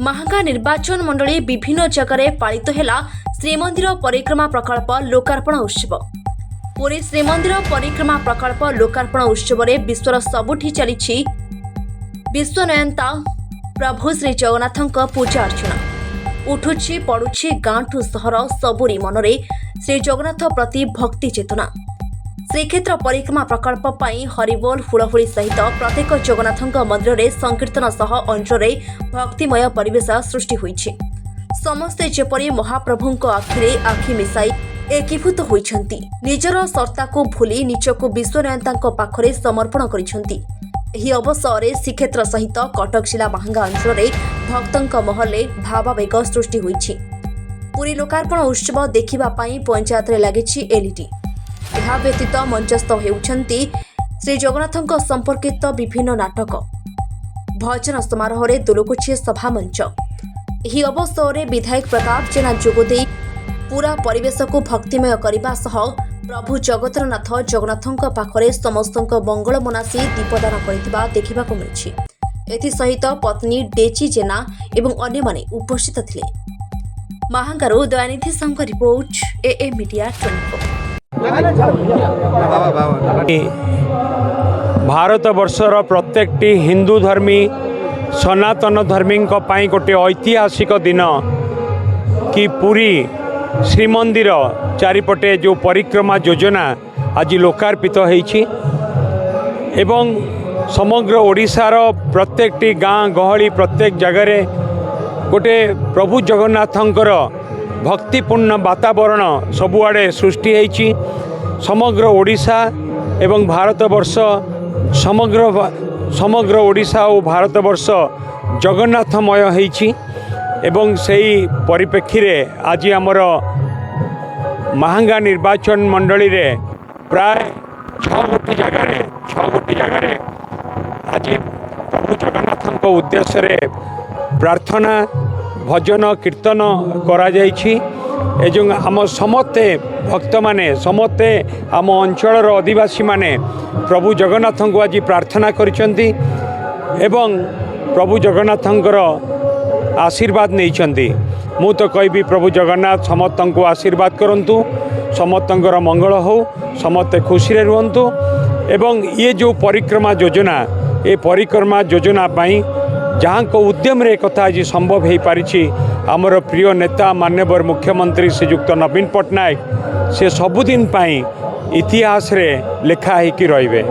महांगा निर्वाचन मंडली विभिन्न जगह पालित हेला श्रीमंदिर परिक्रमा प्रकल्प लोकार्पण उत्सव। पुरी श्रीमंदिर परिक्रमा प्रकल्प लोकार्पण उत्सव में विश्वर सबुठी चली विश्वनयंता प्रभु श्री जगन्नाथ पूजा अर्चना उठुछि पड़ुछि गाँठू सहर सबुरी मनरे श्री जगन्नाथ प्रति भक्ति चेतना। श्रीक्षेत्र परिक्रमा प्रकल्प पाई हरिबोल फुलहुड़ी सहित प्रत्येक जगन्नाथ मंदिर में संकीर्तन सह अंचल भक्तिमय परिवेश सृष्टि होइछि। समस्ते जेपरि महाप्रभु आखिरे आखि मिसाई एकीभूत होइछन्ति, निजर सत्ता को भूली निजको विश्वनयंता पाखरे समर्पण करिछन्ति। ଏହି ଅବସରରେ ଶ୍ରୀକ୍ଷେତ୍ର ସହିତ କଟକ ଜିଲ୍ଲା ମାହାଙ୍ଗା ଅଞ୍ଚଳରେ ଭକ୍ତଙ୍କ ମହଲରେ ଭାବାବେଗ ସୃଷ୍ଟି ହୋଇଛି। ପୁରୀ ଲୋକାର୍ପଣ ଉତ୍ସବ ଦେଖିବା ପାଇଁ ପଞ୍ଚାୟତରେ ଲାଗିଛି ଏଲ୍ଇଡି। ଏହା ବ୍ୟତୀତ ମଞ୍ଚସ୍ଥ ହେଉଛନ୍ତି ଶ୍ରୀ ଜଗନ୍ନାଥଙ୍କ ସମ୍ପର୍କିତ ବିଭିନ୍ନ ନାଟକ, ଭଜନ ସମାରୋହରେ ଦୋଲକୁଛି ସଭାମଞ୍ଚ। ଏହି ଅବସରରେ ବିଧାୟକ ପ୍ରତାପ ଜେନା ଯୋଗଦେଇ ପୁରା ପରିବେଶକୁ ଭକ୍ତିମୟ କରିବା ସହ प्रभु जगतरनाथ जगन्नाथ पाखरे समस्त मंगल मनासी दीपदान करथिबा देखिबाकु मिलछि। एथिसहित पत्नी डेची जेना एवं अन्य माने उपस्थित थिले। महांगारू दयानिधि संघ रिपोर्ट ए मीडिया 24। भारत वर्षर प्रत्येक हिंदू धर्मी सनातन धर्मी गोटे ऐतिहासिक दिन कि पुरी श्रीमंदिर चारिपटे जो परिक्रमा योजना आज लोकार्पित होइछि एवं समग्र ओडिशार प्रत्येक गाँ गहली प्रत्येक जगह गोटे प्रभु जगन्नाथंकर भक्तिपूर्ण वातावरण सबुआड़े सृष्टि होइछि। समग्र ओडिशा एवं भारतवर्ष समग्र ओडिशा और भारतवर्ष जगन्नाथमय होइछि एवं सही परिप्रेक्षी रे आज आमर महांगा निर्वाचन मंडली रे प्राय 6 गोटी जगह आज प्रभु जगन्नाथ उद्देश्य रे प्रार्थना भजन कीर्तन करा जाइछि। एजं आम समस्ते भक्त माने समस्ते आम अंचल आदिवासी माने प्रभु जगन्नाथ को आज प्रार्थना करिसेंती एवं प्रभु जगन्नाथंकर आशीर्वाद नहीं। मु तो कहबी प्रभु जगन्नाथ समस्त को आशीर्वाद करंतु, समस्त मंगल हो, समस्ते खुशी रे रुहंतु एवं ये जो परिक्रमा योजना ये परिक्रमा योजना पाई जहाँ को उद्यम रे कथा आज संभव हो पारिछि। आमर प्रिय नेता माननीय मुख्यमंत्री श्रीयुक्त नवीन पट्टनायक से सबुदिन पाई इतिहास रे लेखा होइकि रहिबे।